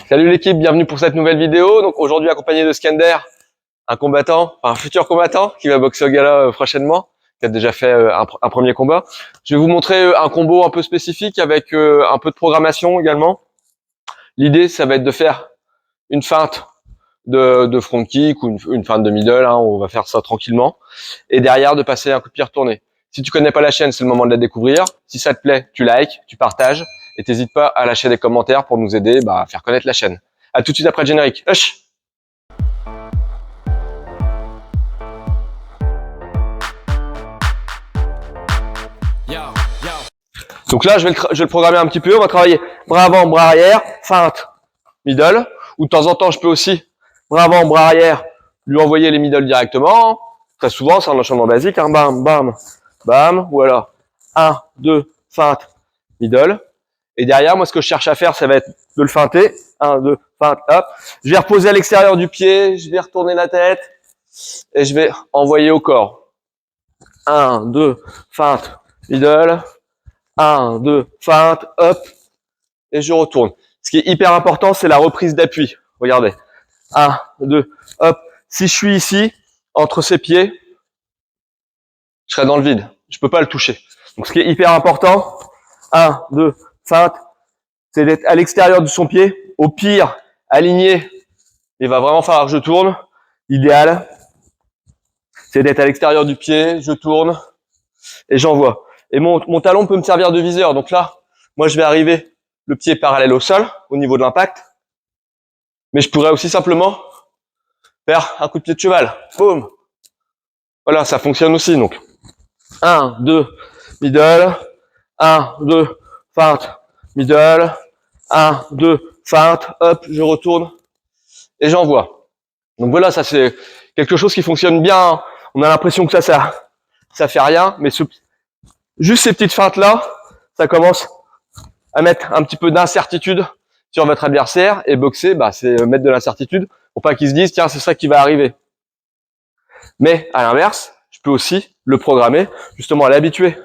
Salut l'équipe, bienvenue pour cette nouvelle vidéo. Donc aujourd'hui accompagné de Skender, un combattant, un futur combattant qui va boxer au gala prochainement, qui a déjà fait un premier combat. Je vais vous montrer un combo un peu spécifique avec un peu de programmation également. L'idée, ça va être de faire une feinte de front kick ou une feinte de middle, hein, on va faire ça tranquillement. Et derrière, de passer un coup de pied retourné. Si tu connais pas la chaîne, c'est le moment de la découvrir. Si ça te plaît, tu likes, tu partages. Et t'hésites pas à lâcher des commentaires pour nous aider à faire connaître la chaîne. À tout de suite après le générique. Hush. Donc là, je vais le programmer un petit peu. On va travailler bras avant, bras arrière, feinte, middle. Ou de temps en temps, je peux aussi bras avant, bras arrière, lui envoyer les middle directement. Très souvent, c'est un enchaînement basique. Hein. Bam, bam, bam. Ou alors 1, 2, feinte, middle. Et derrière, moi, ce que je cherche à faire, ça va être de le feinter. 1, 2, feinte, hop. Je vais reposer à l'extérieur du pied. Je vais retourner la tête. Et je vais envoyer au corps. 1, 2, feinte, middle. 1, 2, feinte, hop. Et je retourne. Ce qui est hyper important, c'est la reprise d'appui. Regardez. 1, 2, hop. Si je suis ici, entre ces pieds, je serai dans le vide. Je peux pas le toucher. Donc, ce qui est hyper important, 1, 2, feinte, c'est d'être à l'extérieur de son pied. Au pire, aligné, il va vraiment falloir que je tourne. L'idéal, c'est d'être à l'extérieur du pied, je tourne et j'envoie. Et mon talon peut me servir de viseur. Donc là, moi, je vais arriver le pied parallèle au sol, au niveau de l'impact. Mais je pourrais aussi simplement faire un coup de pied de cheval. Boum. Voilà, ça fonctionne aussi. Donc, 1, 2, middle. 1, 2, feinte, middle. 1, 2, feinte, hop, je retourne et j'envoie. Donc voilà, ça c'est quelque chose qui fonctionne bien. On a l'impression que ça fait rien, mais juste ces petites feintes-là, ça commence à mettre un petit peu d'incertitude sur votre adversaire. Et boxer, c'est mettre de l'incertitude pour pas qu'ils se disent, tiens, c'est ça qui va arriver. Mais à l'inverse, je peux aussi le programmer, justement à l'habituer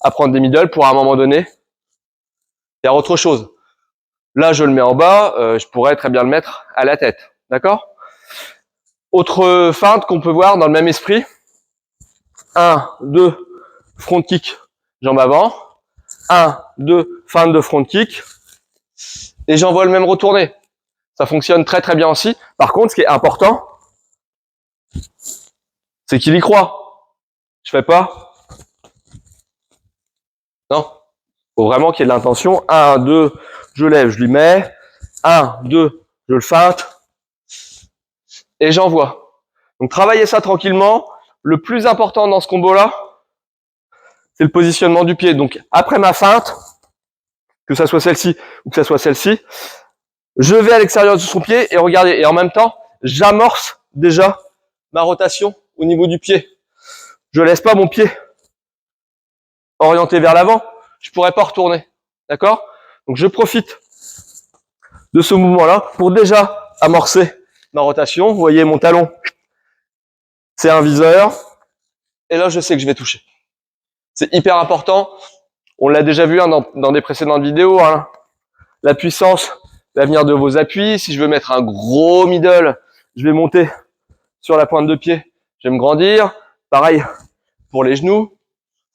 à prendre des middle pour à un moment donné faire autre chose. Là, je le mets en bas, je pourrais très bien le mettre à la tête. D'accord? Autre feinte qu'on peut voir dans le même esprit. 1, 2, front kick, jambe avant. 1, 2, feinte de front kick. Et j'envoie le même retourné. Ça fonctionne très très bien aussi. Par contre, ce qui est important, c'est qu'il y croit. Je fais pas. Non. Faut vraiment qu'il y ait de l'intention. 1, 2, je lève, je lui mets. 1, 2, je le feinte. Et j'envoie. Donc travaillez ça tranquillement. Le plus important dans ce combo-là, c'est le positionnement du pied. Donc après ma feinte, que ça soit celle-ci ou que ça soit celle-ci, je vais à l'extérieur de son pied et regardez. Et en même temps, j'amorce déjà ma rotation au niveau du pied. Je laisse pas mon pied orienté vers l'avant. Je pourrais pas retourner. D'accord? Donc je profite de ce mouvement-là pour déjà amorcer ma rotation. Vous voyez mon talon, c'est un viseur. Et là, je sais que je vais toucher. C'est hyper important. On l'a déjà vu dans des précédentes vidéos. Hein. La puissance va venir de vos appuis. Si je veux mettre un gros middle, je vais monter sur la pointe de pied. Je vais me grandir. Pareil pour les genoux.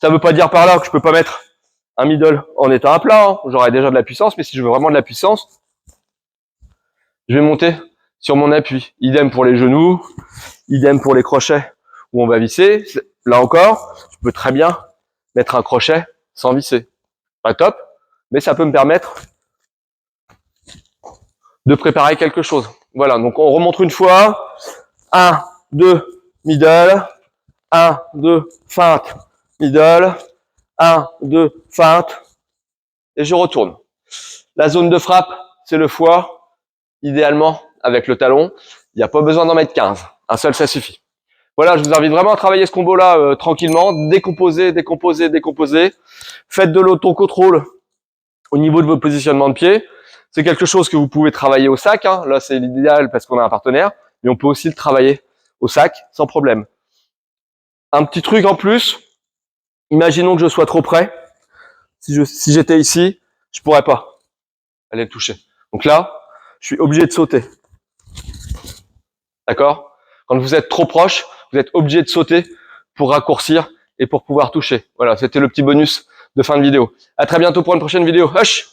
Ça ne veut pas dire par là que je peux pas mettre un middle en étant à plat. Hein. J'aurai déjà de la puissance, mais si je veux vraiment de la puissance, je vais monter sur mon appui. Idem pour les genoux. Idem pour les crochets où on va visser. Là encore, je peux très bien mettre un crochet sans visser. Pas top, mais ça peut me permettre de préparer quelque chose. Voilà, donc on remonte une fois. 1, 2, middle. 1, 2, feinte, middle. 1, 2, feinte. Et je retourne. La zone de frappe, c'est le foie. Idéalement, avec le talon. Il n'y a pas besoin d'en mettre 15. Un seul, ça suffit. Voilà, je vous invite vraiment à travailler ce combo-là tranquillement. Décomposer, décomposer, décomposer. Faites de l'auto-contrôle au niveau de votre positionnement de pied. C'est quelque chose que vous pouvez travailler au sac. Hein. Là, c'est l'idéal parce qu'on a un partenaire. Mais on peut aussi le travailler au sac sans problème. Un petit truc en plus. Imaginons que je sois trop près. Si j'étais ici, je pourrais pas aller le toucher. Donc là, je suis obligé de sauter. D'accord? Quand vous êtes trop proche, vous êtes obligé de sauter pour raccourcir et pour pouvoir toucher. Voilà, c'était le petit bonus de fin de vidéo. À très bientôt pour une prochaine vidéo. Hush!